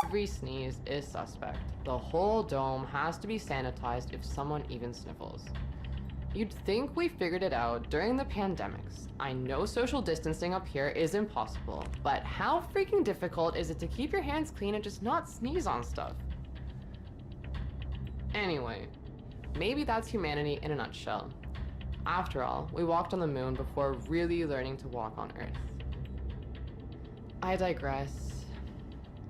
every sneeze is suspect. The whole dome has to be sanitized if someone even sniffles. You'd think we figured it out during the pandemics. I know social distancing up here is impossible, but how freaking difficult is it to keep your hands clean and just not sneeze on stuff? Anyway, maybe that's humanity in a nutshell. After all, we walked on the moon before really learning to walk on Earth. I digress.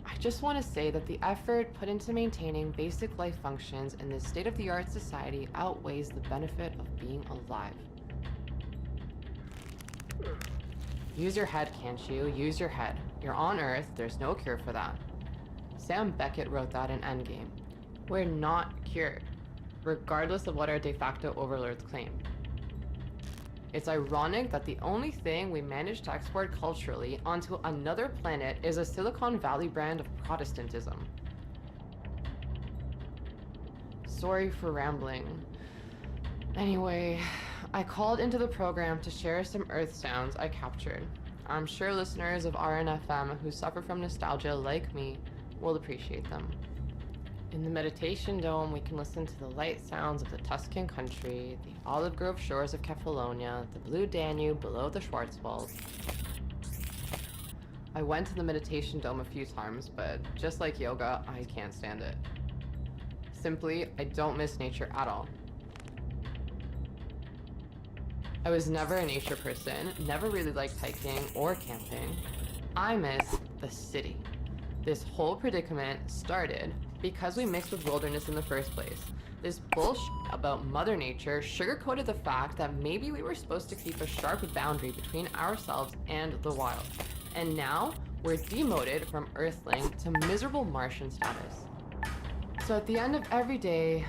I just want to say that the effort put into maintaining basic life functions in this state-of-the-art society outweighs the benefit of being alive. Use your head, can't you? Use your head. You're on Earth, there's no cure for that. Sam Beckett wrote that in Endgame. We're not cured, regardless of what our de facto overlords claim. It's ironic that the only thing we managed to export culturally onto another planet is a Silicon Valley brand of Protestantism. Sorry for rambling. Anyway, I called into the program to share some Earth sounds I captured. I'm sure listeners of RNFM who suffer from nostalgia like me will appreciate them. In the meditation dome, we can listen to the light sounds of the Tuscan country, the olive grove shores of Kefalonia, the blue Danube below the Schwarzwald. I went to the meditation dome a few times, but just like yoga, I can't stand it. Simply, I don't miss nature at all. I was never a nature person, never really liked hiking or camping. I miss the city. This whole predicament started because we mixed with wilderness in the first place. This bullshit about Mother Nature sugarcoated the fact that maybe we were supposed to keep a sharp boundary between ourselves and the wild. And now, we're demoted from Earthling to miserable Martian status. So at the end of every day,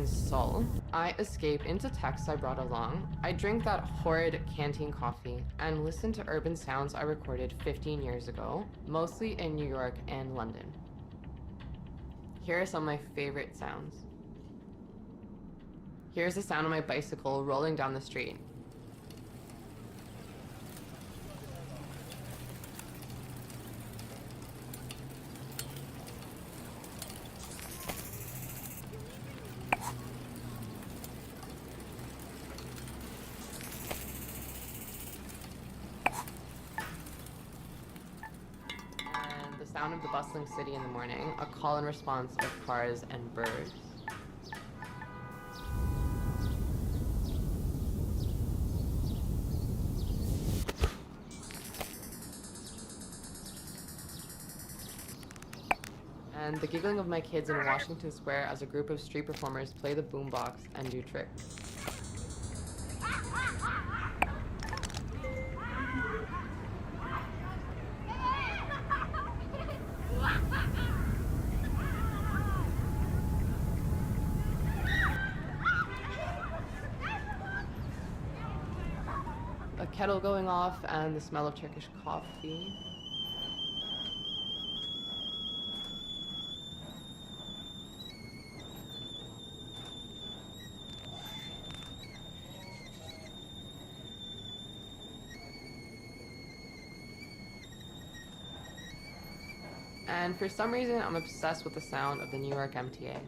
soul, I escape into texts I brought along, I drink that horrid canteen coffee, and listen to urban sounds I recorded 15 years ago, mostly in New York and London. Here are some of my favorite sounds. Here's the sound of my bicycle rolling down the street. Sound of the bustling city in the morning, a call and response of cars and birds. And the giggling of my kids in Washington Square as a group of street performers play the boombox and do tricks. A kettle going off and the smell of Turkish coffee. And for some reason, I'm obsessed with the sound of the New York MTA.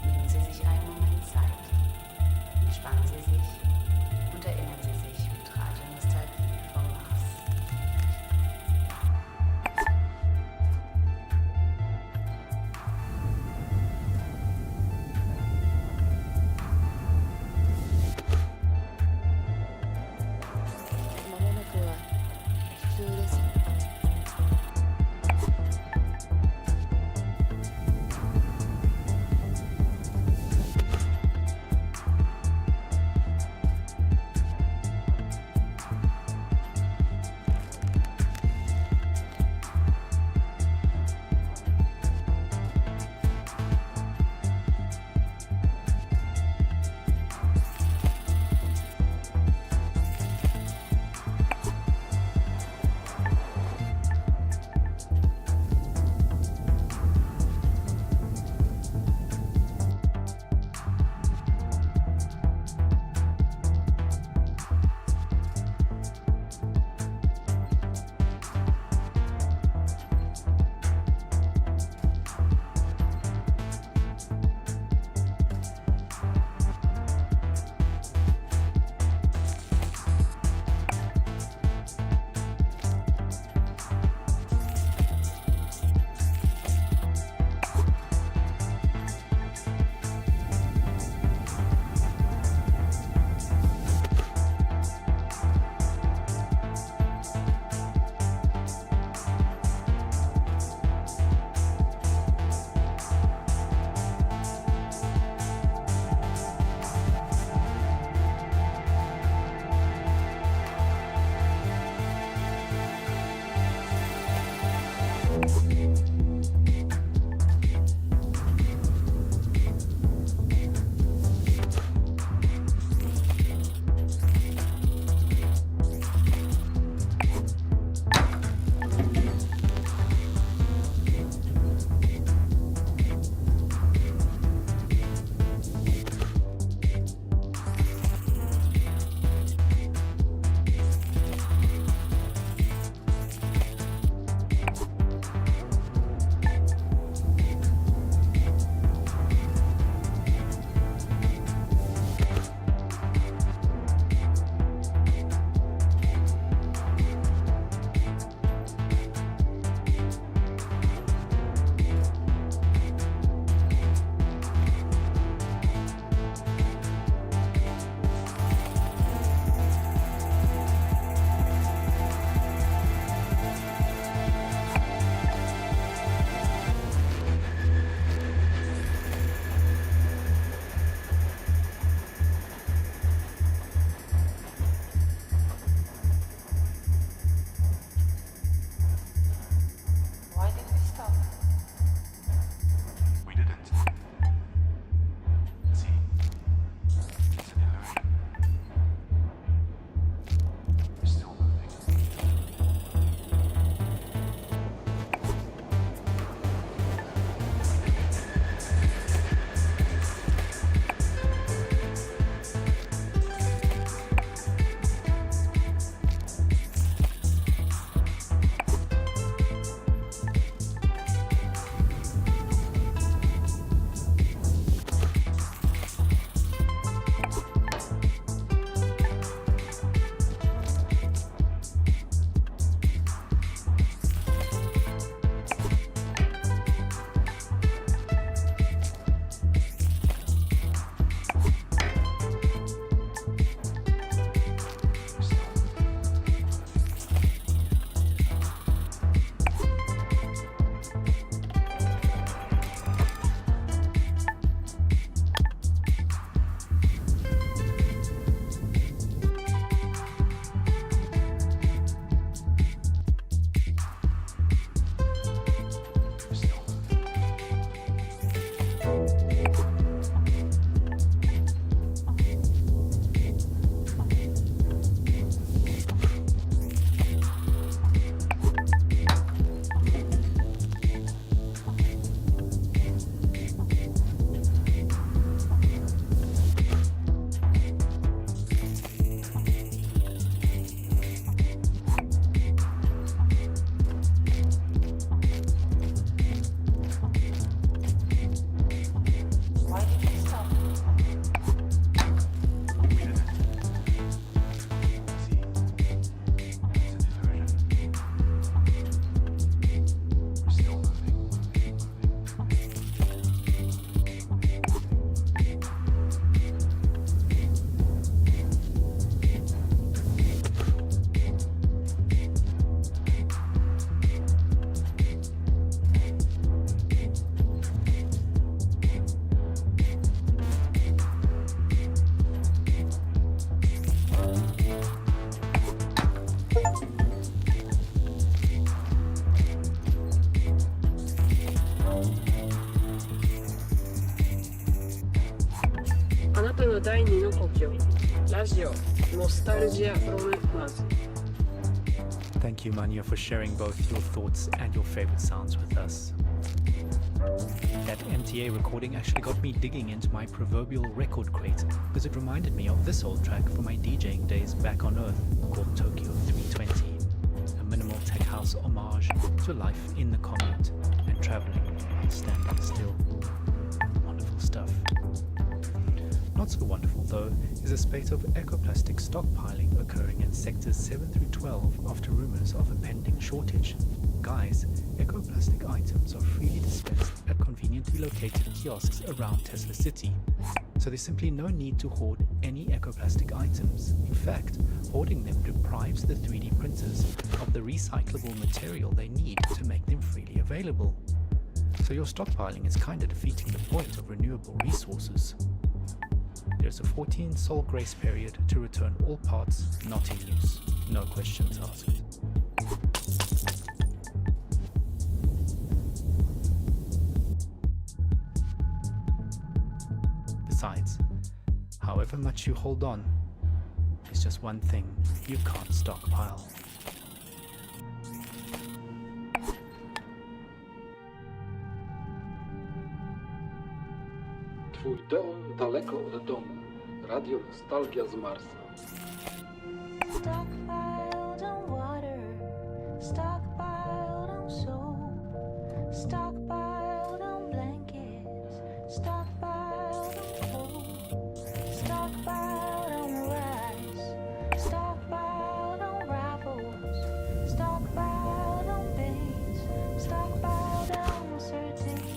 Nehmen Sie sich einen Moment Zeit. Entspannen Sie sich und erinnern Sie sich mit Radionostalgie vom Mars. クの第二の故郷ラジオノスタルジア from Mars. Thank you, Manya, for sharing both your thoughts and your favorite sounds with us. That MTA recording actually got me digging into my proverbial record crate because it reminded me of this old track from my DJing days back on Earth called Tokyo 320, a minimal tech house homage to life in the commute and traveling while standing still. Wonderful stuff. Not so wonderful, though, is a spate of ecoplastic stockpiling occurring in sectors 7 through 12 after rumors of a pending shortage. Guys, ecoplastic items are freely dispensed at conveniently located kiosks around Tesla City, so there's simply no need to hoard any ecoplastic items. In fact, hoarding them deprives the 3D printers of the recyclable material they need to make them freely available. So your stockpiling is kinda defeating the point of renewable resources. There's a 14-sol grace period to return all parts not in use. No questions asked. Besides, however much you hold on, there's just one thing you can't stockpile. Twój dom daleko od domu. Radio Nostalgia z Marsa. Stockpiled on water, stockpiled on soap, stockpiled on blankets, stockpiled on coal, stockpiled on rice, stockpiled on rivals, stockpiled on beans, stockpiled on sardines,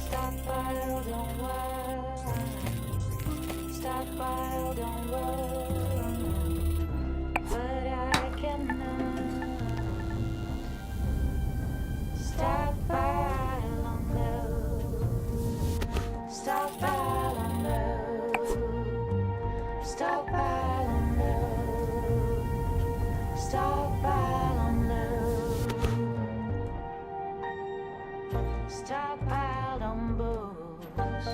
stockpiled on wine, stockpiled on love, but I cannot stockpile on love, stockpile on love, stockpile on love, stockpile on love, stockpiled on books,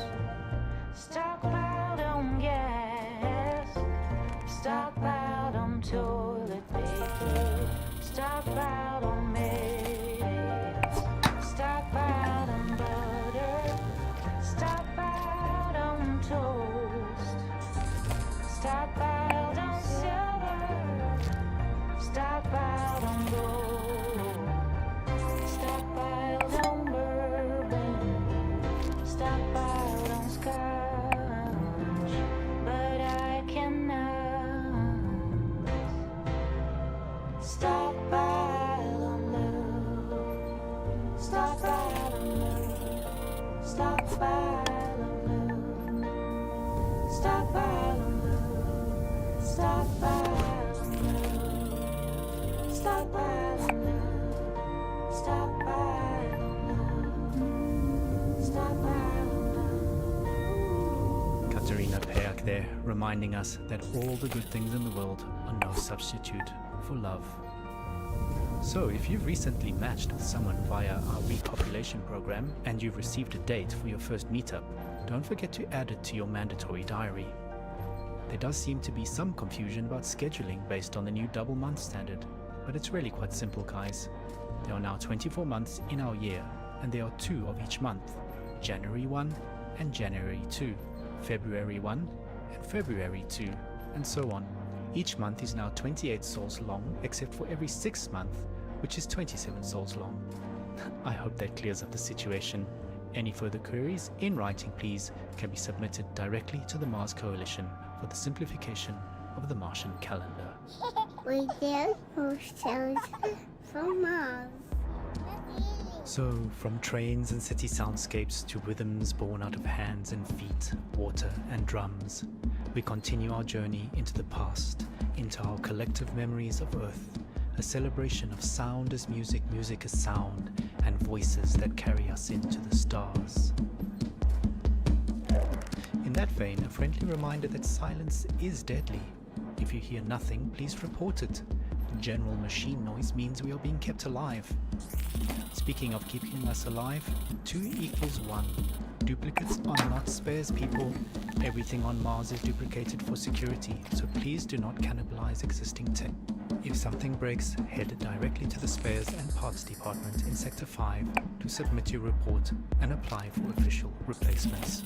stockpiled on gas, stockpiled on toilet paper, stockpiled on maize, stockpiled on butter, stockpiled on toast, stockpiled on silver, stockpiled on gold, stockpiled on bourbon, stockpiled on scotch, but I cannot stockpile on love, stockpile on love, stockpile on love, stockpile on love, stockpile on love, stockpile on love, stockpile on love, stockpile on love. Katerina Payak there, reminding us that all the good things in the world are no substitute for love. So, if you've recently matched with someone via our repopulation program and you've received a date for your first meetup, don't forget to add it to your mandatory diary. There does seem to be some confusion about scheduling based on the new double month standard, but it's really quite simple, guys. There are now 24 months in our year, and there are 2 of each month, January 1 and January 2, February 1 and February 2, and so on. Each month is now 28 sols long, except for every 6th month, which is 27 sols long. I hope that clears up the situation. Any further queries, in writing please, can be submitted directly to the Mars Coalition for the simplification of the Martian calendar. We did ourselves from Mars. So, from trains and city soundscapes to rhythms born out of hands and feet, water and drums, we continue our journey into the past, into our collective memories of Earth, a celebration of sound as music, music as sound, and voices that carry us into the stars. In that vein, a friendly reminder that silence is deadly. If you hear nothing, please report it. General machine noise means we are being kept alive. Speaking of keeping us alive, 2 equals 1. Duplicates are not spares, people. Everything on Mars is duplicated for security, so please do not cannibalize existing tech. If something breaks, head directly to the spares and parts department in Sector 5 to submit your report and apply for official replacements.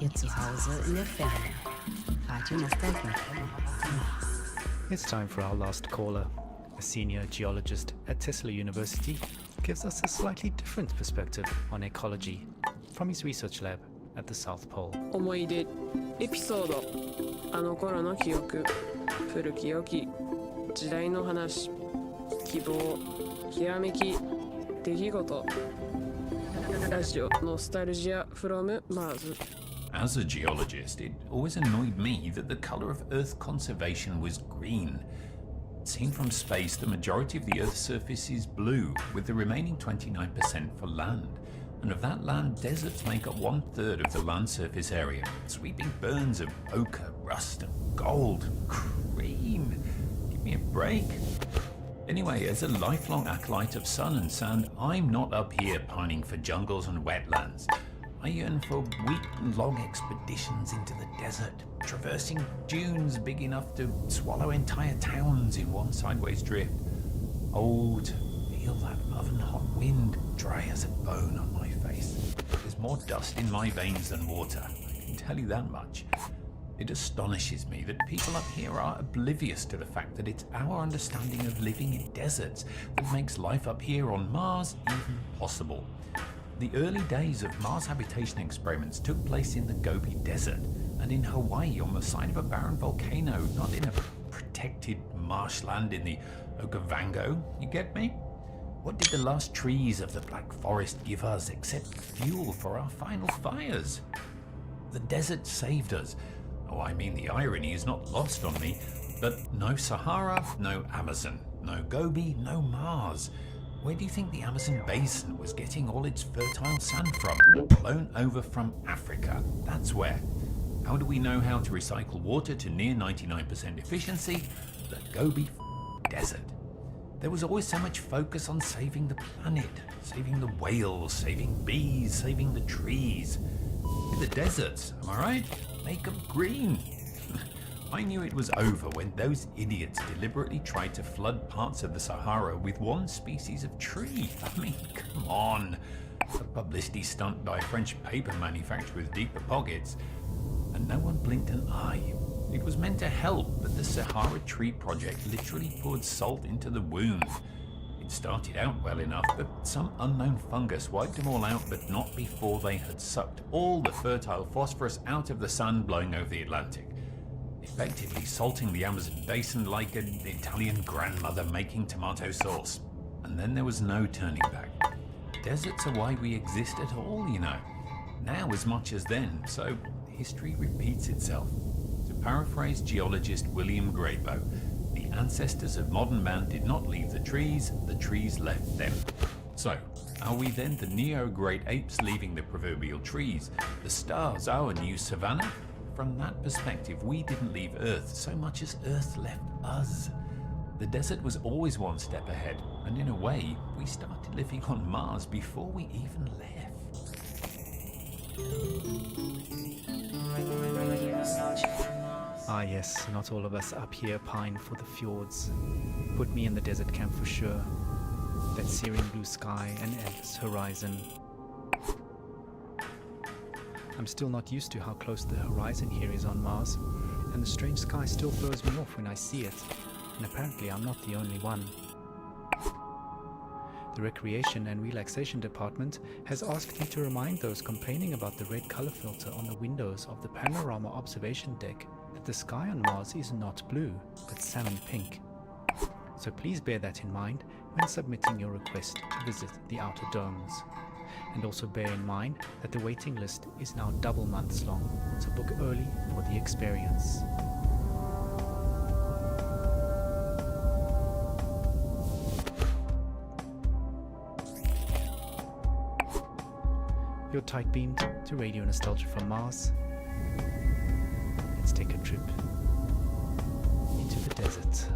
Ihr Zuhause in der Ferne. Radio Nostalgie. It's time for our last caller. A senior geologist at Tesla University gives us a slightly different perspective on ecology from his research lab at the South Pole. 思い出エピソードあの頃の記憶古き良き時代の話希望きらめき出来事ラジオノスタルジア from Mars. As a geologist, it always annoyed me that the color of Earth conservation was green. Seen from space, the majority of the Earth's surface is blue, with the remaining 29% for land. And of that land, deserts make up 1/3 of the land surface area, sweeping burns of ochre, rust, and gold. Cream! Give me a break. Anyway, as a lifelong acolyte of sun and sand, I'm not up here pining for jungles and wetlands. I yearn for week-long expeditions into the desert, traversing dunes big enough to swallow entire towns in one sideways drift. Oh, to feel that oven-hot wind dry as a bone on my face. There's more dust in my veins than water, I can tell you that much. It astonishes me that people up here are oblivious to the fact that it's our understanding of living in deserts that makes life up here on Mars even possible. The early days of Mars habitation experiments took place in the Gobi Desert and in Hawaii on the side of a barren volcano, not in a protected marshland in the Okavango, you get me? What did the last trees of the Black Forest give us except fuel for our final fires? The desert saved us. Oh, I mean, the irony is not lost on me, but no Sahara, no Amazon, no Gobi, no Mars. Where do you think the Amazon basin was getting all its fertile sand from? Blown over from Africa, that's where. How do we know how to recycle water to near 99% efficiency? The Gobi Desert. There was always so much focus on saving the planet, saving the whales, saving bees, saving the trees. The deserts, am I right? Make them green. I knew it was over when those idiots deliberately tried to flood parts of the Sahara with one species of tree. I mean, come on. A publicity stunt by a French paper manufacturer with deeper pockets. And no one blinked an eye. It was meant to help, but the Sahara Tree Project literally poured salt into the wound. It started out well enough, but some unknown fungus wiped them all out, but not before they had sucked all the fertile phosphorus out of the sun blowing over the Atlantic, effectively salting the Amazon basin like an Italian grandmother making tomato sauce. And then there was no turning back. Deserts are why we exist at all, you know. Now as much as then, so history repeats itself. To paraphrase geologist William Grayboe, the ancestors of modern man did not leave the trees left them. So, are we then the neo-great apes leaving the proverbial trees, the stars our new savanna? From that perspective, we didn't leave Earth so much as Earth left us. The desert was always one step ahead, and in a way, we started living on Mars before we even left. Ah yes, not all of us up here pine for the fjords. Put me in the desert camp for sure. That searing blue sky and endless horizon. I'm still not used to how close the horizon here is on Mars, and the strange sky still throws me off when I see it, and apparently I'm not the only one. The Recreation and Relaxation Department has asked me to remind those complaining about the red color filter on the windows of the panorama observation deck that the sky on Mars is not blue, but salmon pink. So please bear that in mind when submitting your request to visit the outer domes. And also bear in mind that the waiting list is now double months long, so book early for the experience. You're tight beamed to Radio Nostalgia from Mars. Let's take a trip into the desert.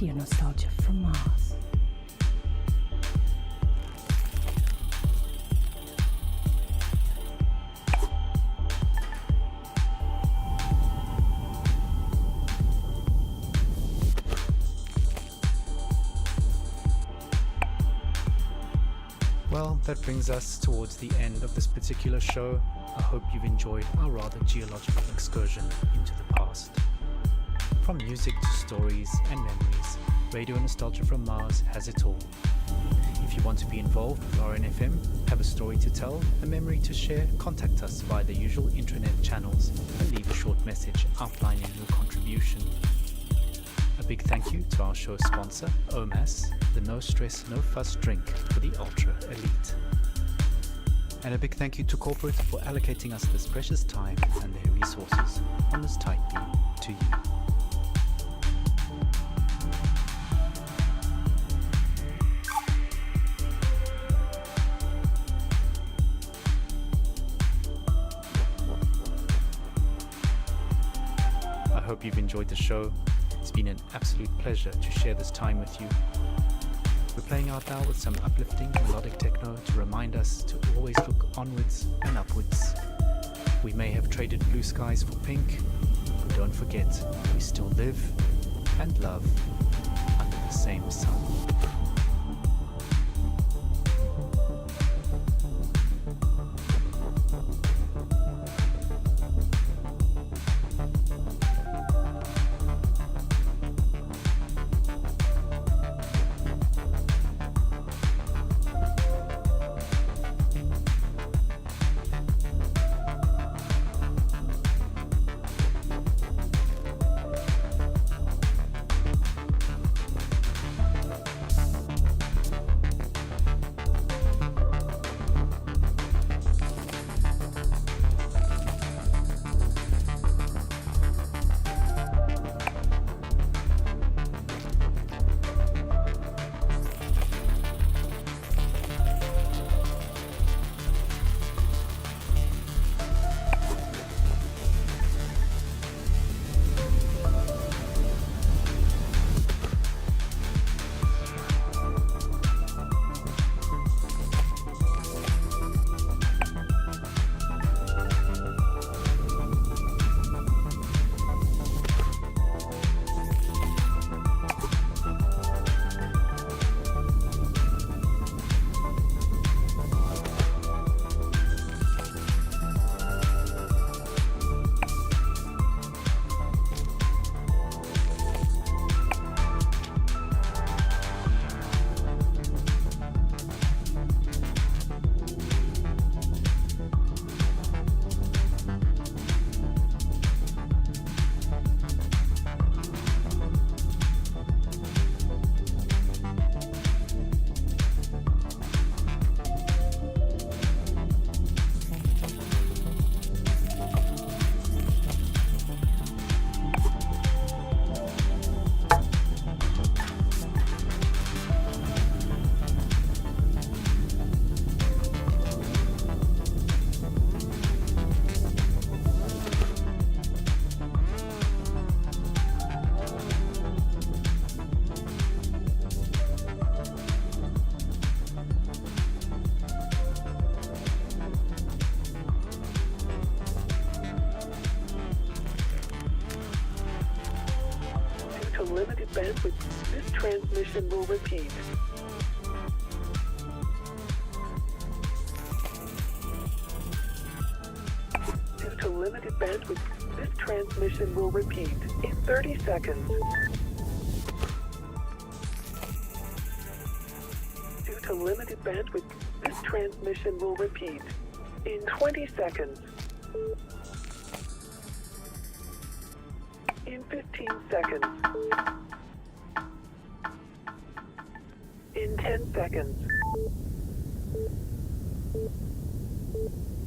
Radio Nostalgia from Mars. Well, that brings us towards the end of this particular show. I hope you've enjoyed our rather geological excursion into the past. From music to stories and memories, Radio Nostalgia from Mars has it all. If you want to be involved with RNFM, have a story to tell, a memory to share, contact us via the usual intranet channels and leave a short message outlining your contribution. A big thank you to our show sponsor, OMAS, the no stress, no fuss drink for the ultra elite. And a big thank you to corporate for allocating us this precious time and their resources on this tight beam to you. I hope you've enjoyed the show. It's been an absolute pleasure to share this time with you. We're playing out now with some uplifting melodic techno to remind us to always look onwards and upwards. We may have traded blue skies for pink, but don't forget, we still live and love under the same sun. Limited bandwidth. This transmission will repeat. Due to limited bandwidth, this transmission will repeat in 30 seconds. Due to limited bandwidth, this transmission will repeat in 20 seconds. In 15 seconds. In 10 seconds.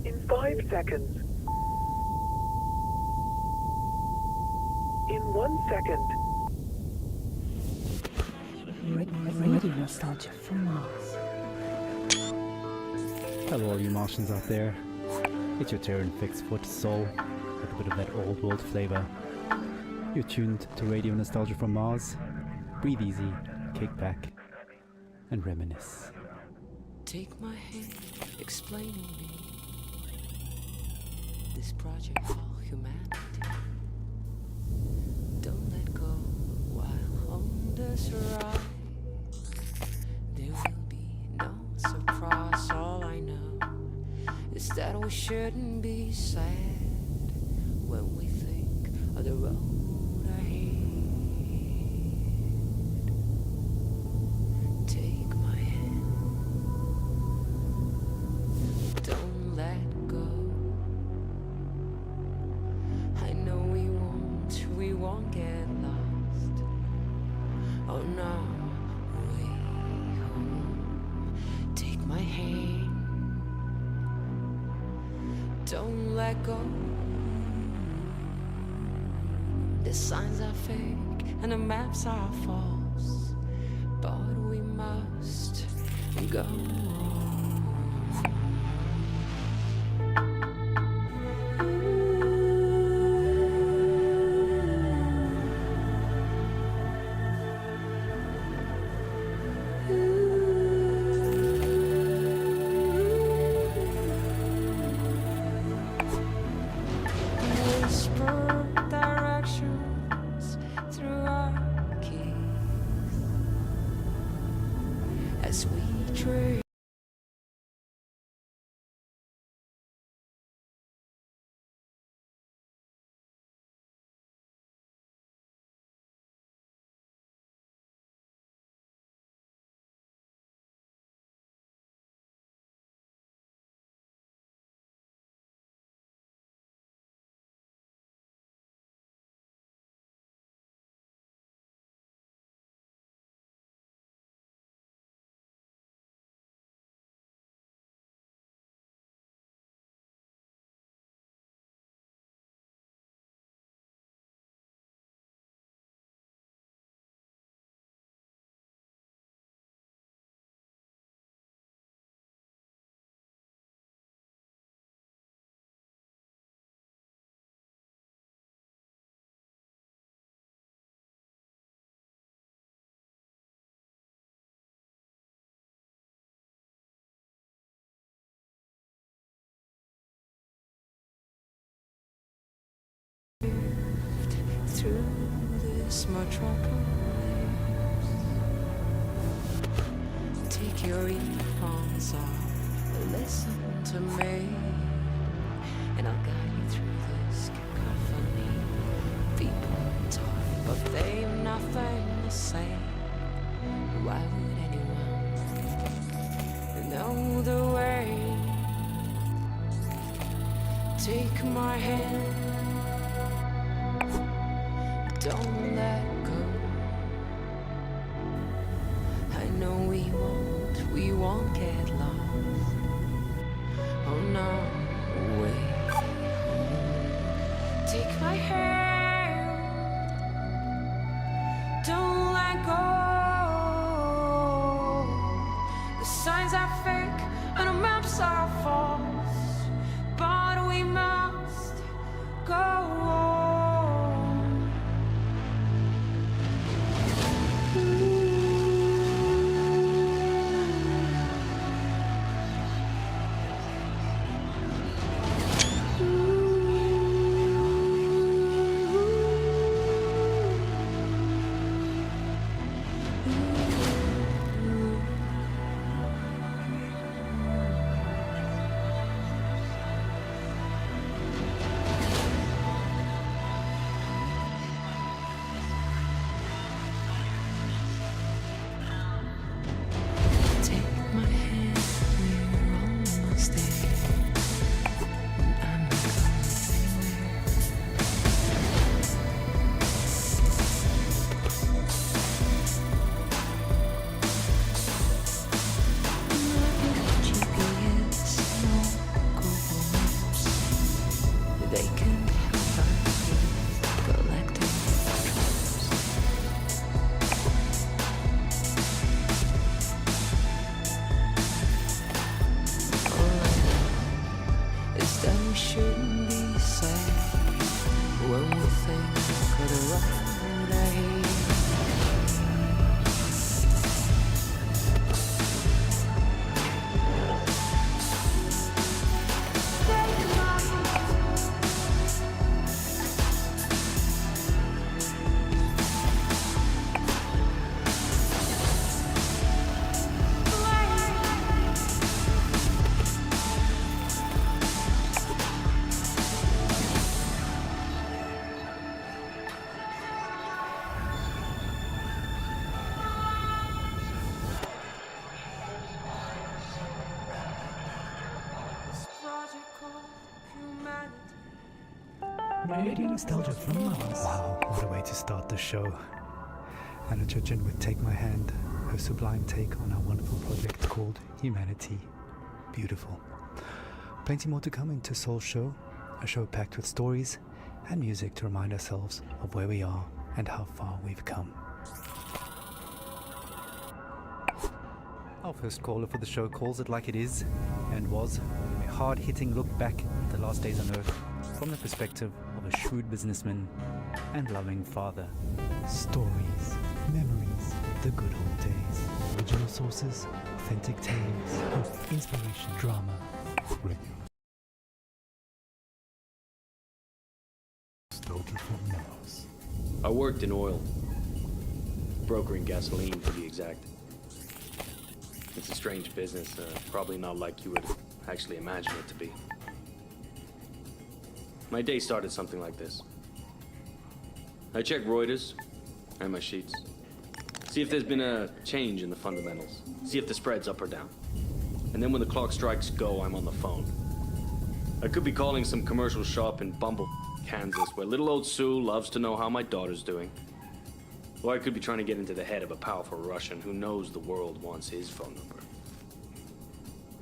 In 5 seconds. In 1 second. Radio Nostalgia from Mars. Hello all you Martians out there. It's your Terran Fix Foot Soul with a bit of that old world flavor. You're tuned to Radio Nostalgia from Mars. breathe easy, kick back, and reminisce. Take my hand, explaining me this project for humanity. Don't let go while on this ride. There will be no surprise. All I know is that we shouldn't be sad when we think of the road ahead. Take my hand. Don't let go. I know we won't get lost on our way home. Take my hand. Don't let go. The signs are fake and the maps are false, but we must go on. Whisper directions through our keys as we trade. Through this metropolis, take your earphones off, listen to me, and I'll guide you through this cacophony. People talk, but they've nothing to say. Why would anyone know the way? Take my hand. Don't let go. I know we won't get lost on our way home. Take my hand. Don't let go. The signs are fake and the maps are false, but we must go on. when we think of the road ahead. Radio Nostalgia from Mars. Wow, what a way to start the show. Anna Churchin would take my hand, her sublime take on our wonderful project called Humanity. Beautiful. Plenty more to come into Soul Show, a show packed with stories and music to remind ourselves of where we are and how far we've come. Our first caller for the show calls it like it is and was a hard-hitting look back at the last days on Earth from the perspective of a shrewd businessman and loving father. Stories, memories, the good old days, original sources, authentic tales, hope, inspiration, drama, radio. Nostalgia from Mars. I worked in oil, brokering gasoline to be exact. It's a strange business, probably not like you would actually imagine it to be. My day started something like this. I check Reuters and my sheets. See if there's been a change in the fundamentals. See if the spread's up or down. And then when the clock strikes go, I'm on the phone. I could be calling some commercial shop in Bumble, Kansas, where little old Sue loves to know how my daughter's doing. Or I could be trying to get into the head of a powerful Russian who knows the world wants his phone number.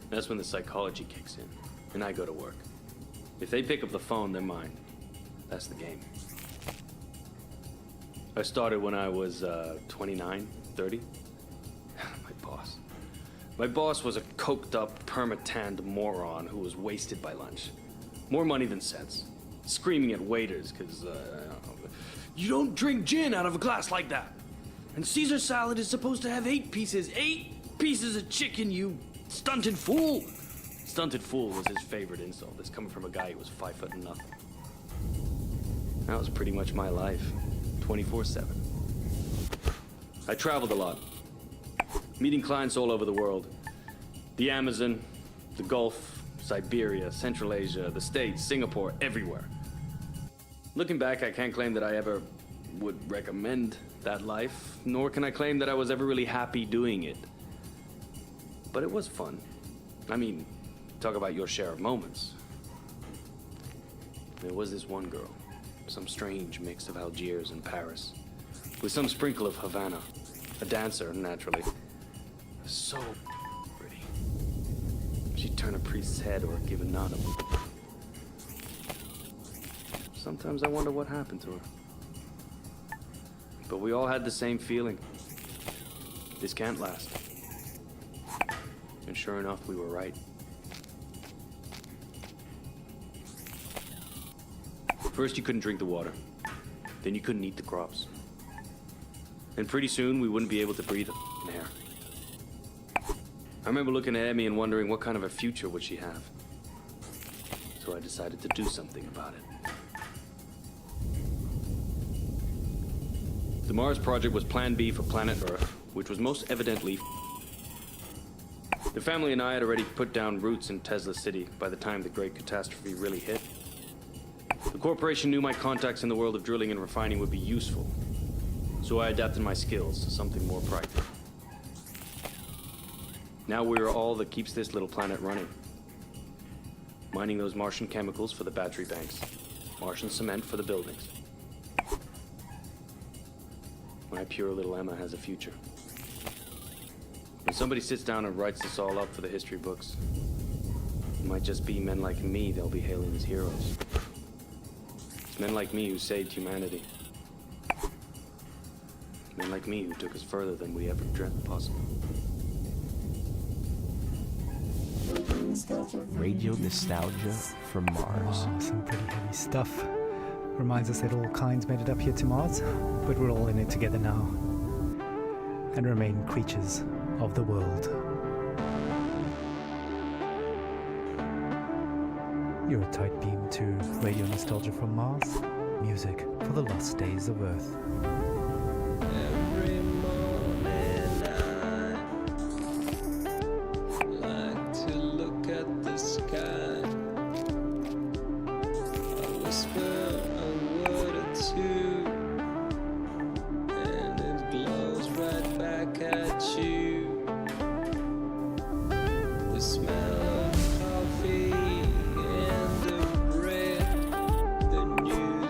That's when the psychology kicks in, and I go to work. If they pick up the phone, they're mine. That's the game. I started when I was 29, 30. My boss was a coked-up, perma-tanned moron who was wasted by lunch. More money than sense. Screaming at waiters because, you don't drink gin out of a glass like that. And Caesar salad is supposed to have 8 pieces. 8 pieces of chicken, you stunted fool. Stunted fool was his favorite insult. That's coming from a guy who was 5 foot and nothing. That was pretty much my life, 24/7. I traveled a lot, meeting clients all over the world. The Amazon, the Gulf, Siberia, Central Asia, the States, Singapore, everywhere. Looking back, I can't claim that I ever would recommend that life, nor can I claim that I was ever really happy doing it. But it was fun. I mean, talk about your share of moments. There was this one girl, some strange mix of Algiers and Paris, with some sprinkle of Havana, a dancer, naturally. So pretty. She'd turn a priest's head or give a nod. Sometimes I wonder what happened to her. But we all had the same feeling. This can't last. And sure enough, we were right. First, you couldn't drink the water. Then you couldn't eat the crops. And pretty soon, we wouldn't be able to breathe the air. I remember looking at Emmy and wondering what kind of a future would she have. So I decided to do something about it. The Mars project was Plan B for planet Earth, which was most evidently. The family and I had already put down roots in Tesla City by the time the great catastrophe really hit. The corporation knew my contacts in the world of drilling and refining would be useful, so I adapted my skills to something more practical. Now we're all that keeps this little planet running. Mining those Martian chemicals for the battery banks, Martian cement for the buildings. My pure little Emma has a future. When somebody sits down and writes this all up for the history books, it might just be men like me they'll be hailing as heroes. It's men like me who saved humanity. Men like me who took us further than we ever dreamt possible. Radio Nostalgia from Mars. Oh, some pretty heavy stuff. Reminds us that all kinds made it up here to Mars, but we're all in it together now. And remain creatures of the world. You're a tight beam to Radio Nostalgia from Mars. Music for the lost days of Earth. Every morning I like to look at the sky. I whisper a word or two, and it glows right back at you. The smell of coffee and the bread, the news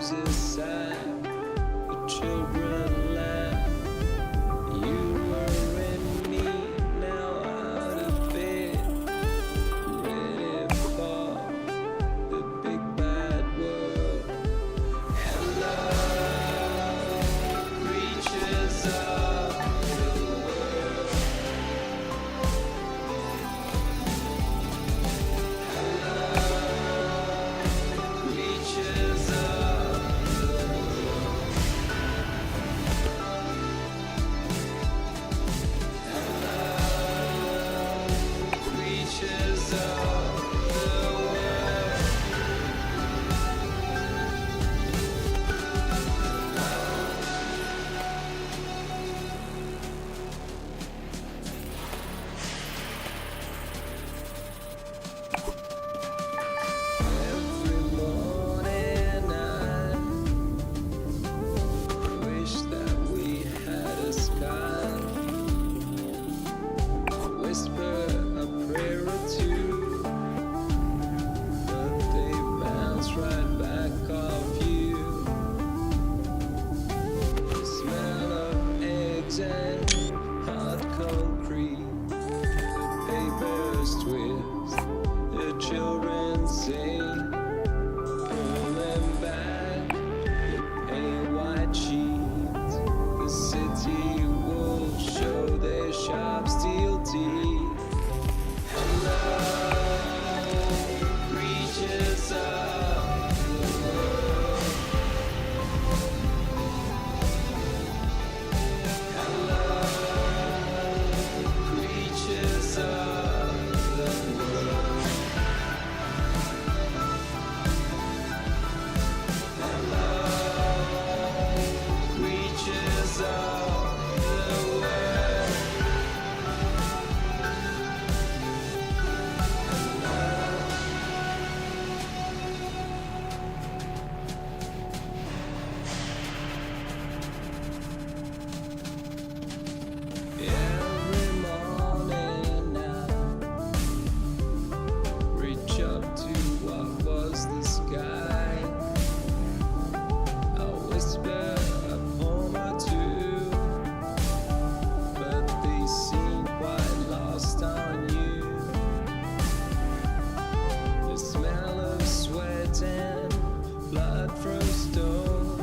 cornerstone.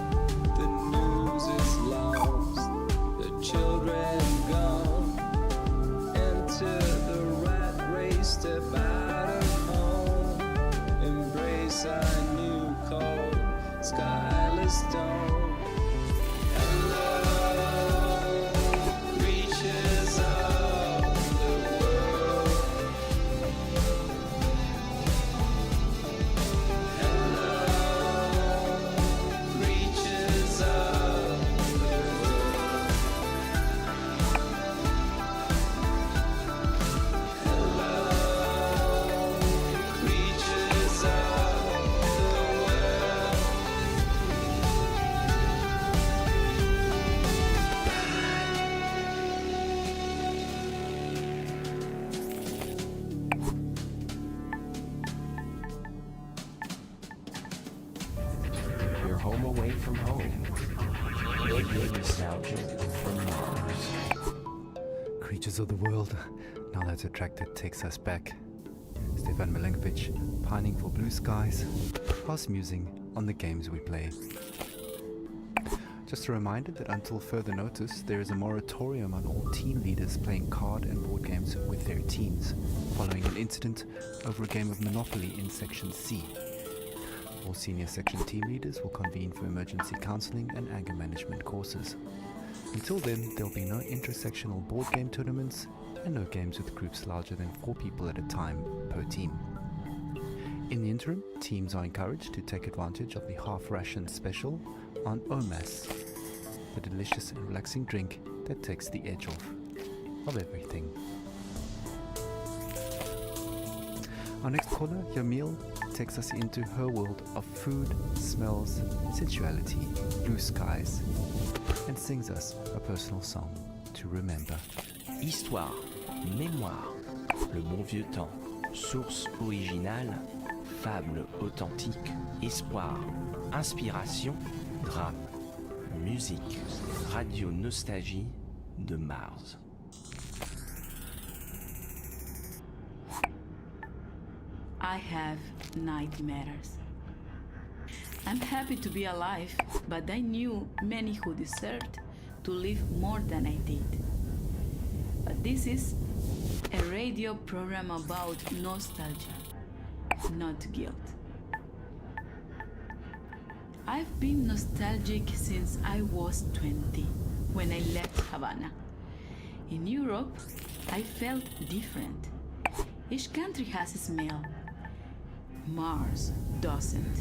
The news is lost, the children gone. Enter the rat race, step out of home. Embrace our new cold, skyless dome. Your home away from home. Radio nostalgia from Mars. Creatures of the world, now that Attracted takes us back. Stefan Milenkovic, pining for blue skies, whilst musing on the games we play. Just a reminder that until further notice, there is a moratorium on all team leaders playing card and board games with their teams, following an incident over a game of Monopoly in Section C. All senior section team leaders will convene for emergency counseling and anger management courses. Until then, there will be no intersectional board game tournaments and no games with groups larger than 4 people at a time per team. In the interim, teams are encouraged to take advantage of the half ration special on OMAS, the delicious and relaxing drink that takes the edge off of everything. Our next caller, Yamil, takes us into her world of food, smells, sensuality, blue skies, and sings us a personal song to remember. Histoire, mémoire, le bon vieux temps, source originale, fable authentique, espoir, inspiration, drame, musique, radio nostalgie de Mars. I have nightmares. I'm happy to be alive, but I knew many who deserved to live more than I did. But this is a radio program about nostalgia, not guilt. I've been nostalgic since I was 20, when I left Havana. In Europe, I felt different. Each country has a smell. Mars doesn't.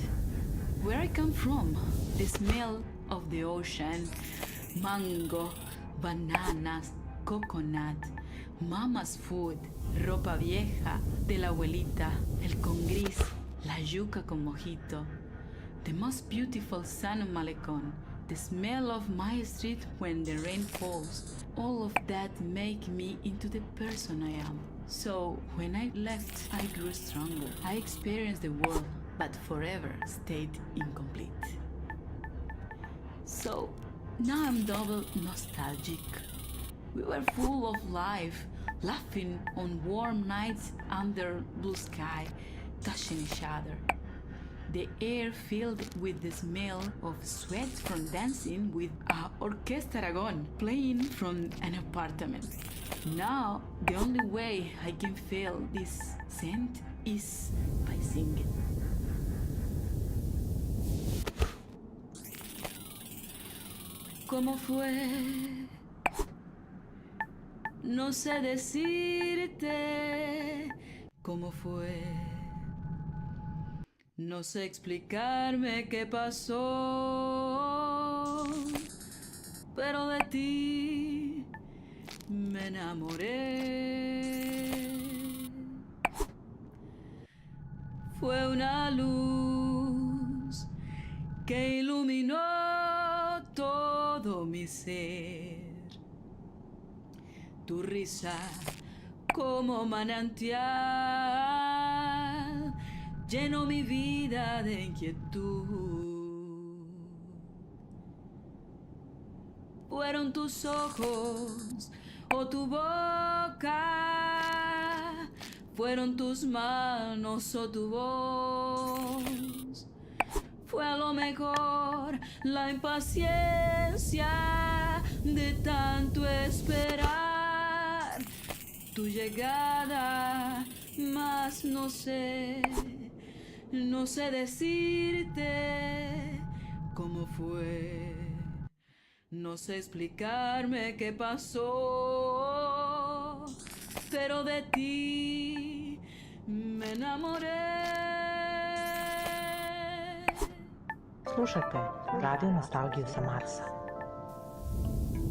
Where I come from, the smell of the ocean, mango, bananas, coconut, mama's food, ropa vieja de la abuelita, el con gris, la yuca con mojito, the most beautiful sun of Malecon, the smell of my street when the rain falls, all of that make me into the person I am. So when I left, I grew stronger. I experienced the world, but forever stayed incomplete. So now I'm double nostalgic. We were full of life, laughing on warm nights under blue sky, touching each other. The air filled with the smell of sweat from dancing with a Orquesta Aragon playing from an apartment. Now, the only way I can feel this scent is by singing. ¿Cómo fue? No sé decirte cómo fue. No sé explicarme qué pasó, pero de ti me enamoré. Fue una luz que iluminó todo mi ser. Tu risa como manantial llenó mi vida de inquietud. Fueron tus ojos o tu boca, fueron tus manos o tu voz, fue lo mejor, la impaciencia de tanto esperar tu llegada, mas no sé decirte cómo fue, no sé explicarme qué pasó, pero de ti me enamoré. Slušajte Radio Nostalgiju sa Marsa.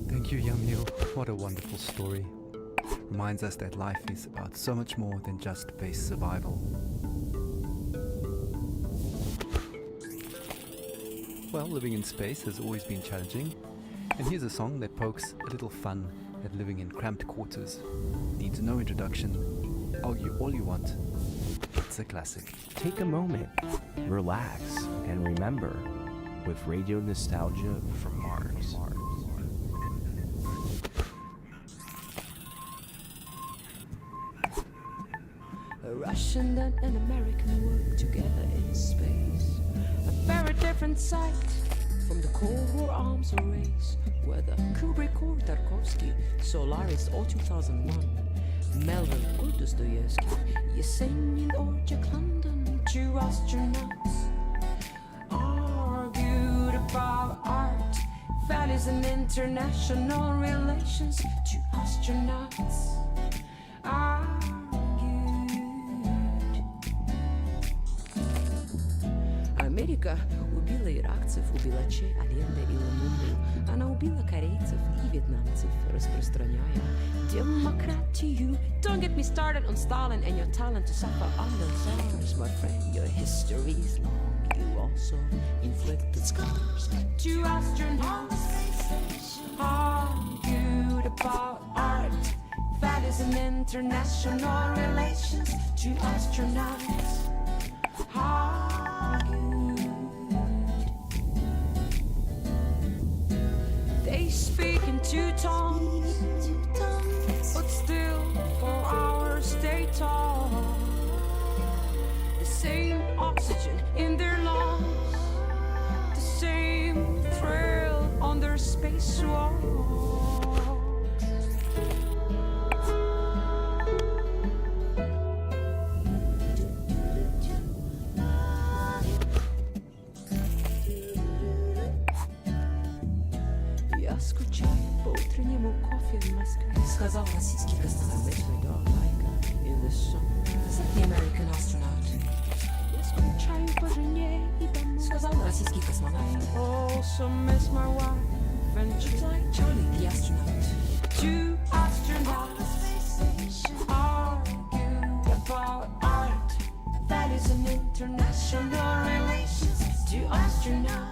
Thank you, Yamil. What a wonderful story. Reminds us that life is about so much more than just base survival. Well, living in space has always been challenging, and here's a song that pokes a little fun at living in cramped quarters. Needs no introduction. Argue all you want. It's a classic. Take a moment, relax, and remember with Radio Nostalgia from Mars. A Russian and an American work together in space. A very different sight from the Cold War arms race, whether Kubrick or Tarkovsky, Solaris or 2001, Melville or Dostoevsky, Yesenin or Jack London, two astronauts argued about art, values and international relations. Two astronauts Америка убила иракцев, убила Че, Аленда и Ламунду. Она убила корейцев и вьетнамцев, распространяя демократию. Don't get me started on Stalin and your talent to suffer under SARS, my friend. Your history is long. You also inflicted scars. Two astronauts argued about art, values and international relations. Two astronauts they speak in two tongues, but still 4 hours they talk. The same oxygen in their lungs, the same thrill on their spacewalk. Сказал российский космонавт in the summer. The American astronaut. Я скучаю по жене и домой. Сказал российский космонавт. Also miss my wife and Charlie the astronaut. Two astronauts argue about art, values and international relations. Two astronauts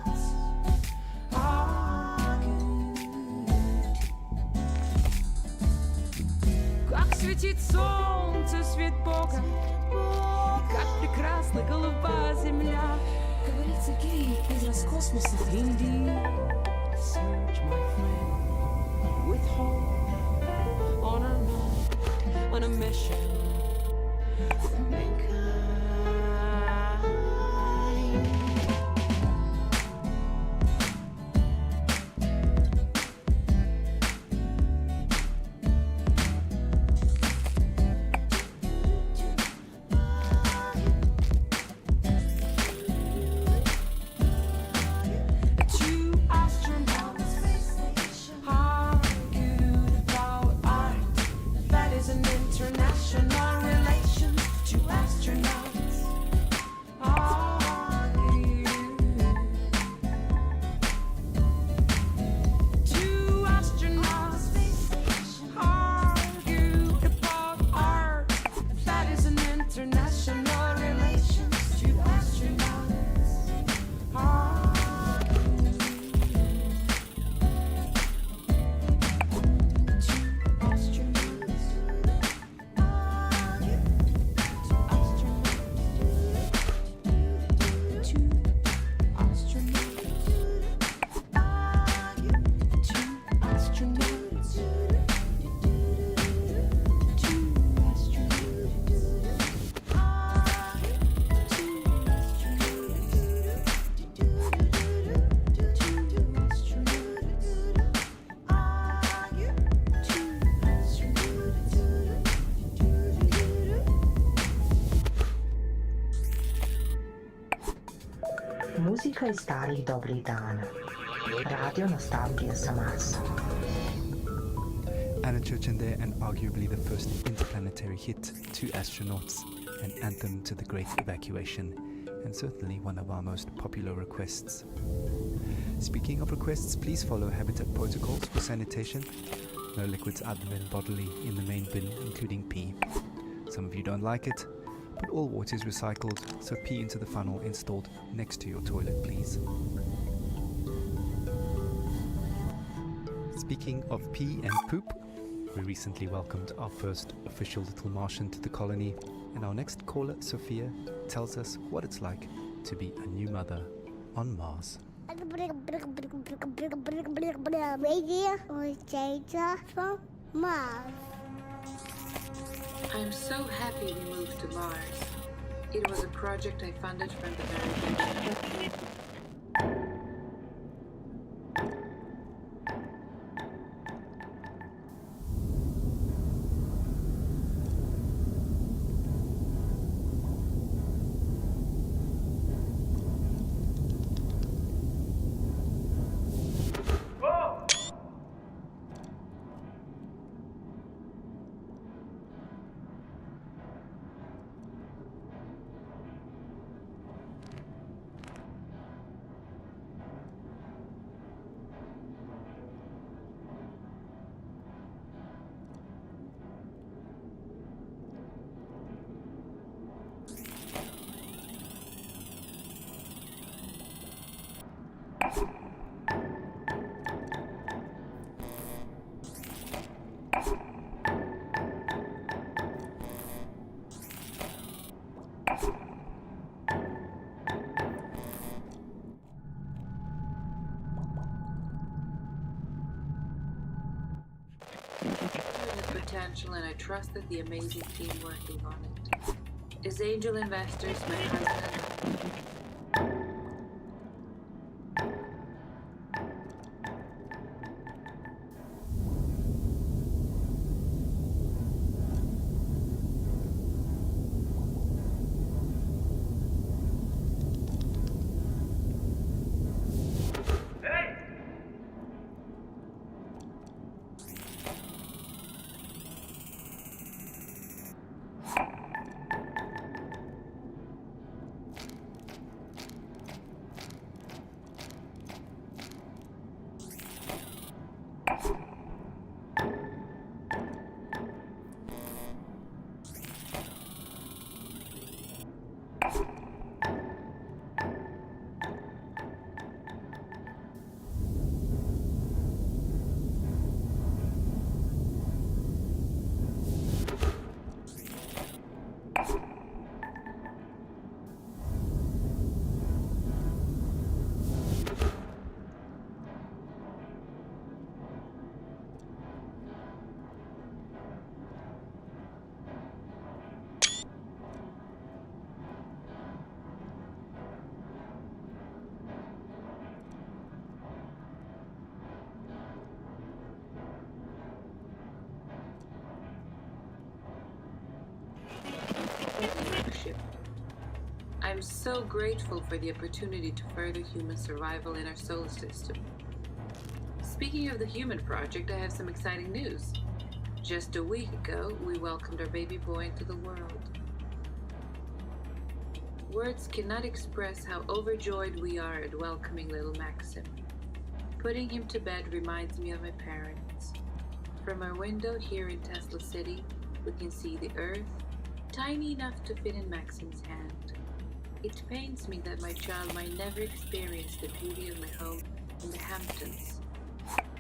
светит солнце, свет Бога, и как прекрасна голубая земля. Говорится, гей из роскосмоса в Индии. Search, my friend, with hope, on a night, on a mission for mankind. International relations, two astronauts. Muzika iz starih dobrih dana. Radio nostalgija sa Marsa. Anna Churchinder, and arguably the first interplanetary hit, Two Astronauts, an anthem to the Great Evacuation, and certainly one of our most popular requests. Speaking of requests, please follow Habitat protocols for sanitation. No liquids other than bodily in the main bin, including pee. Some of you don't like it, but all water is recycled, so pee into the funnel installed next to your toilet, please. Speaking of pee and poop, we recently welcomed our first official little Martian to the colony, and our next caller, Sophia, tells us what it's like to be a new mother on Mars. Radio Nostalgia from Mars. I'm so happy we moved to Mars. It was a project I funded from the very beginning. Potential, and I trusted the amazing team working on it. As angel investors, my husband. I'm so grateful for the opportunity to further human survival in our solar system. Speaking of the human project, I have some exciting news. Just a week ago, we welcomed our baby boy into the world. Words cannot express how overjoyed we are at welcoming little Maxim. Putting him to bed reminds me of my parents. From our window here in Tesla City, we can see the Earth, tiny enough to fit in Maxim's hand. It pains me that my child might never experience the beauty of my home in the Hamptons.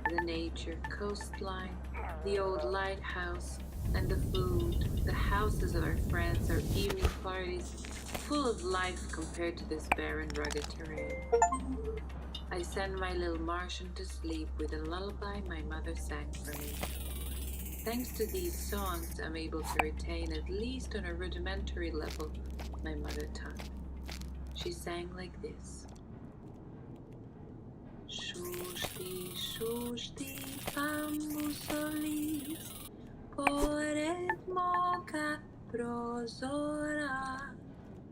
The nature, coastline, the old lighthouse, and the food, the houses of our friends, our evening parties, full of life compared to this barren, rugged terrain. I send my little Martian to sleep with a lullaby my mother sang for me. Thanks to these songs, I'm able to retain, at least on a rudimentary level, my mother tongue. She sang like this. Shushti, shushti, pambusolis, pored moka prozora,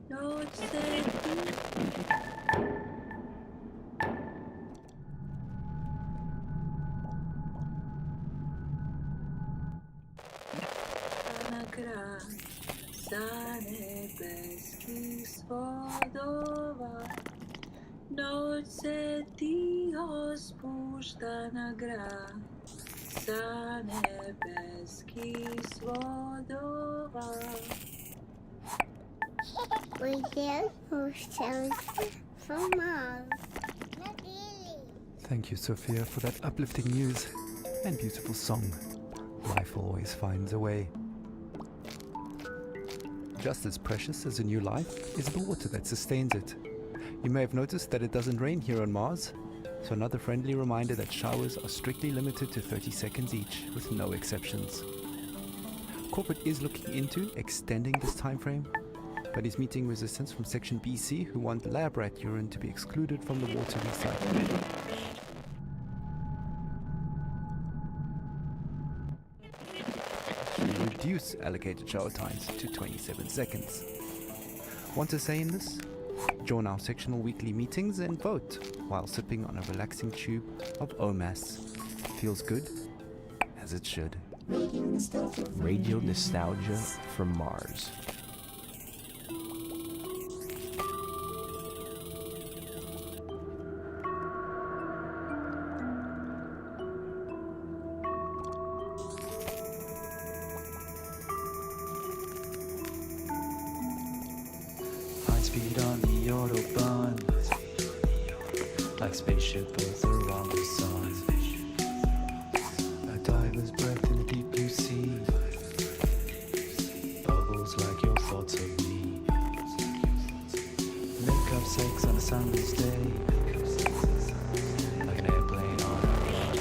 noche. za nebeských svodova. Noce tiho spuštana gra sa nebeských svodova. Radio nostalgia from Mars. Thank you, Sophia, for that uplifting news and beautiful song. Life always finds a way. Just as precious as a new life is the water that sustains it. You may have noticed that it doesn't rain here on Mars, so another friendly reminder that showers are strictly limited to 30 seconds each, with no exceptions. Corporate is looking into extending this time frame, but is meeting resistance from Section BC, who want lab rat urine to be excluded from the water recycling. To reduce allocated shower times to 27 seconds. Want to say in this? Join our sectional weekly meetings and vote while sipping on a relaxing tube of OMAS. Feels good, as it should. Radio nostalgia from Mars. Speed on the Autobahn, like spaceship Earth around the sun. A diver's breath in the deep blue sea, bubbles like your thoughts of me. Make up sex on a sunless day, like an airplane on a run.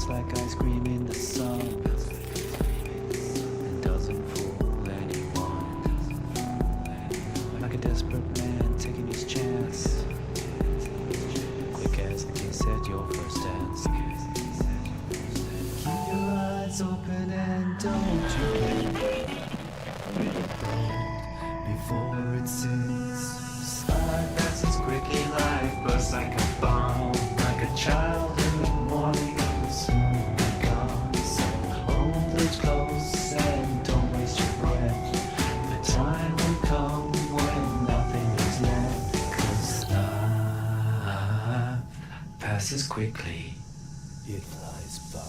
melts like ice cream in the sun and doesn't fool anyone. Like a desperate man taking his chance, quick as the kiss at your first dance. Keep your eyes open and don't you blink before it sings. Slide passes quickly like bursts like a bomb, like a child in the morning will soon be gone. So hold it close and don't waste your breath. The time will come when nothing is left, 'cause life passes quickly, it flies by.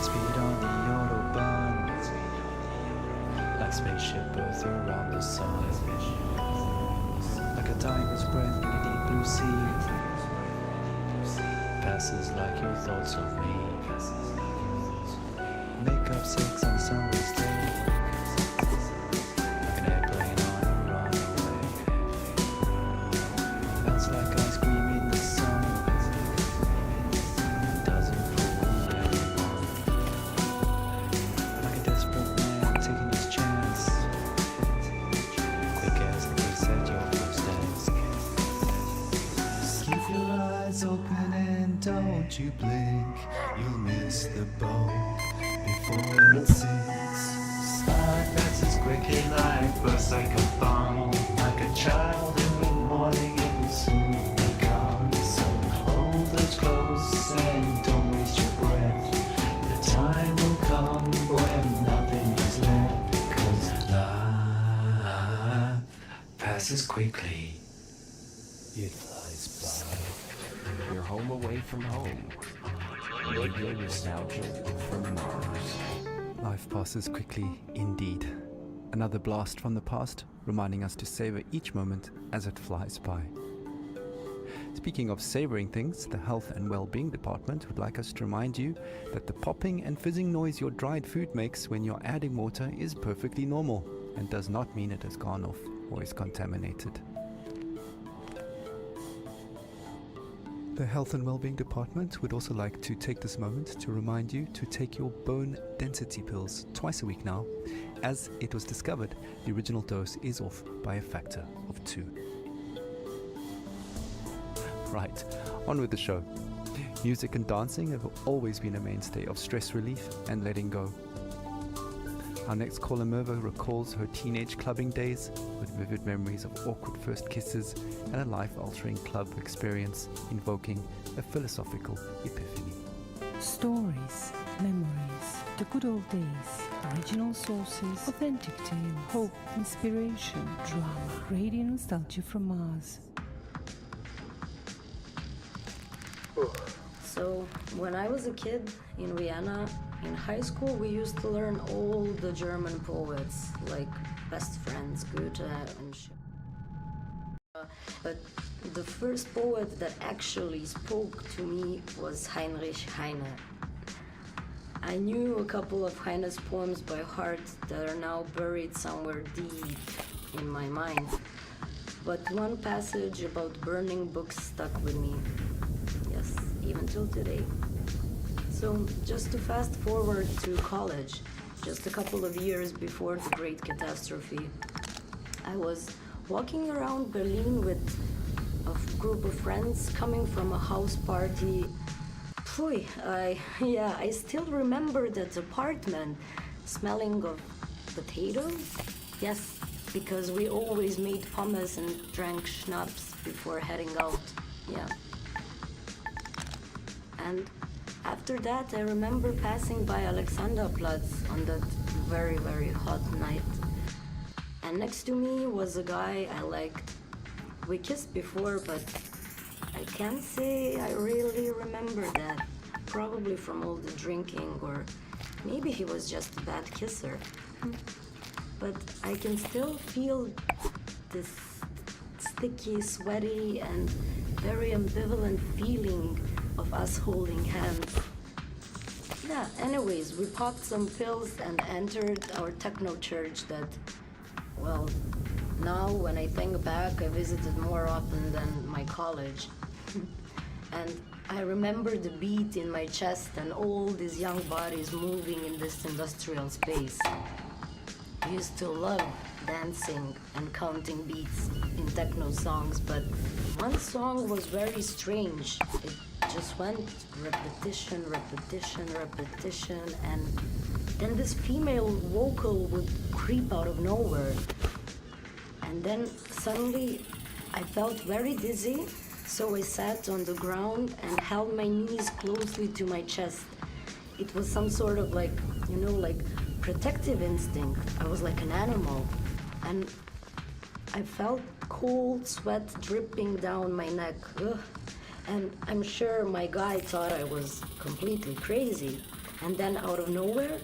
Speed on the autobahn, like spaceship Earth around the sun, like a tiger's breath in a deep blue sea, passes like your thoughts of me. Make up sex on summer's day, like an airplane on a runaway, melts like ice cream in the sun, doesn't fool anyone. Like a desperate man taking his chance, quick as the kiss at your first dance. Keep your eyes open and don't you blink, you'll miss the boat before it sinks. Slide passes quickly like bursts like a bomb, like a child in the morning it will soon be gone. So hold it close and don't waste your breath. The time will come when nothing is left, 'cause life passes quickly, it flies by. You're home away from home. Radio nostalgia from Mars. Life passes quickly indeed. Another blast from the past, reminding us to savor each moment as it flies by. Speaking of savoring things, the Health and Well-being Department would like us to remind you that the popping and fizzing noise your dried food makes when you're adding water is perfectly normal and does not mean it has gone off or is contaminated. The Health and Wellbeing Department would also like to take this moment to remind you to take your bone density pills twice a week now, as it was discovered the original dose is off by a factor of 2. Right, on with the show. Music and dancing have always been a mainstay of stress relief and letting go. Our next caller, Merva, recalls her teenage clubbing days with vivid memories of awkward first kisses and a life-altering club experience invoking a philosophical epiphany. Stories, memories, the good old days, original sources, authentic tales, hope, inspiration, drama, radio nostalgia from Mars. So, when I was a kid in Vienna, in high school, we used to learn all the German poets, like Best Friends, Goethe, and shit. But the first poet that actually spoke to me was Heinrich Heine. I knew a couple of Heine's poems by heart that are now buried somewhere deep in my mind. But one passage about burning books stuck with me. Yes, even till today. So, just to fast forward to college, just a couple of years before the Great Catastrophe, I was walking around Berlin with a group of friends coming from a house party. Phew, I still remember that apartment smelling of potatoes. Yes, because we always made pommes and drank schnapps before heading out. Yeah. And after that, I remember passing by Alexanderplatz on that very, very hot night And next to me was a guy I liked. We kissed before, but I can't say I really remember that. Probably from all the drinking, or maybe he was just a bad kisser. But I can still feel this sticky, sweaty, and very ambivalent feeling of us holding hands. Yeah, anyways, we popped some pills and entered our techno church that, well, now when I think back, I visited more often than my college. And I remember the beat in my chest and all these young bodies moving in this industrial space. I used to love dancing and counting beats in techno songs, but one song was very strange. It just went repetition, repetition, repetition, and then this female vocal would creep out of nowhere. And then suddenly I felt very dizzy, so I sat on the ground and held my knees closely to my chest. It was some sort of like protective instinct. I was like an animal. And I felt cold sweat dripping down my neck. Ugh. And I'm sure my guy thought I was completely crazy. And then out of nowhere,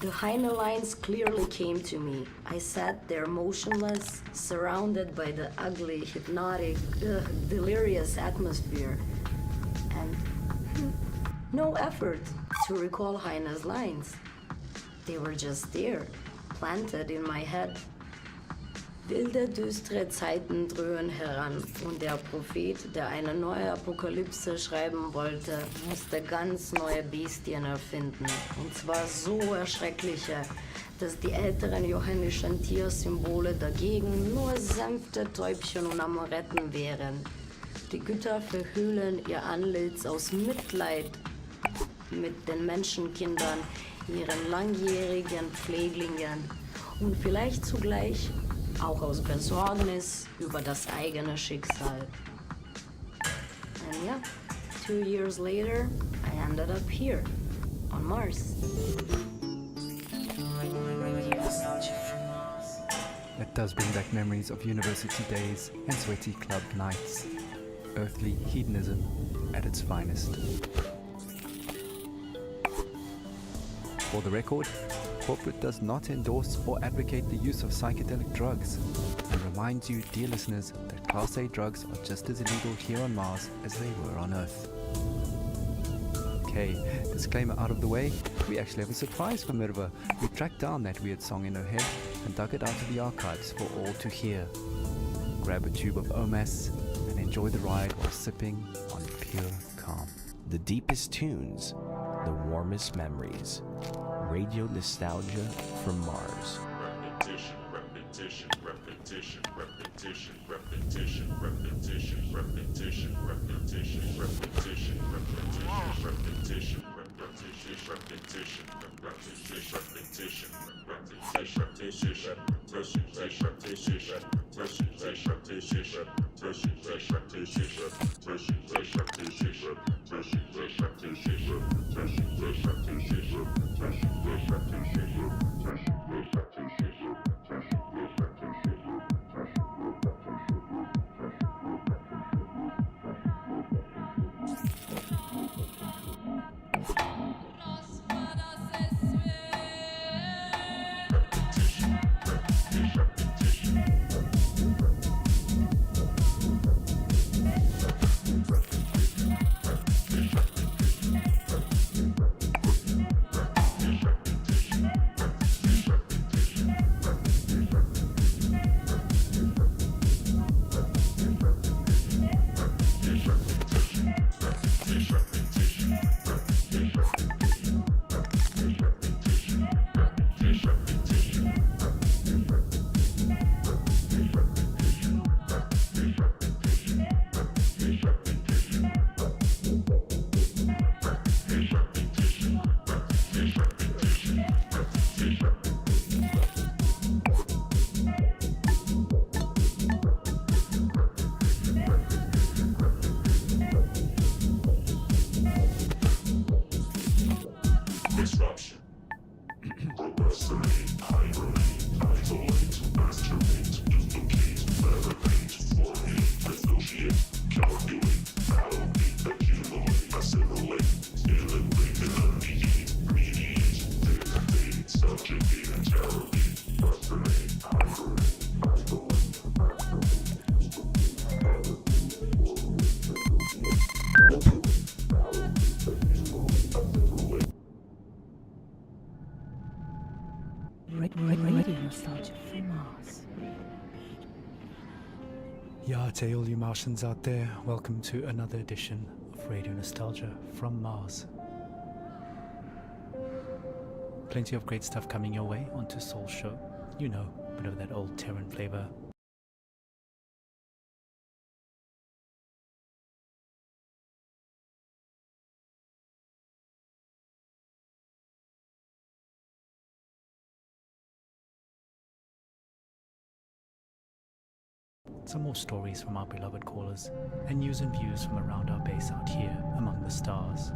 the Heine lines clearly came to me. I sat there motionless, surrounded by the ugly, hypnotic, delirious atmosphere. And no effort to recall Heine's lines. They were just there, planted in my head. Wilde, düstere Zeiten dröhnen heran und der Prophet, der eine neue Apokalypse schreiben wollte, musste ganz neue Bestien erfinden. Und zwar so erschreckliche, dass die älteren johannischen Tiersymbole dagegen nur sanfte Täubchen und Amoretten wären. Die Götter verhüllen ihr Antlitz aus Mitleid mit den Menschenkindern, ihren langjährigen Pfleglingen und vielleicht zugleich auch aus Besorgnis über das eigene Schicksal. And yeah, 2 years later, I ended up here, on Mars. That does bring back memories of university days and sweaty club nights. Earthly hedonism at its finest. For the record, corporate does not endorse or advocate the use of psychedelic drugs, and reminds you, dear listeners, that Class A drugs are just as illegal here on Mars as they were on Earth. Okay, disclaimer out of the way, we actually have a surprise for Mirva. We tracked down that weird song in her head and dug it out of the archives for all to hear. Grab a tube of OMAS and enjoy the ride while sipping on pure calm. The deepest tunes, the warmest memories. Radio nostalgia from Mars. Repetition, repetition, repetition, repetition, repetition, repetition, repetition, repetition, repetition, repetition, repetition, repetition, repetition, repetition, Disruption. Procrastinate, hibernate, isolate, masturbate. Yeah, to all you Martians out there, welcome to another edition of Radio Nostalgia from Mars. Plenty of great stuff coming your way onto Soul Show. You know, bit of that old Terran flavor. Some more stories from our beloved callers, and news and views from around our base out here among the stars.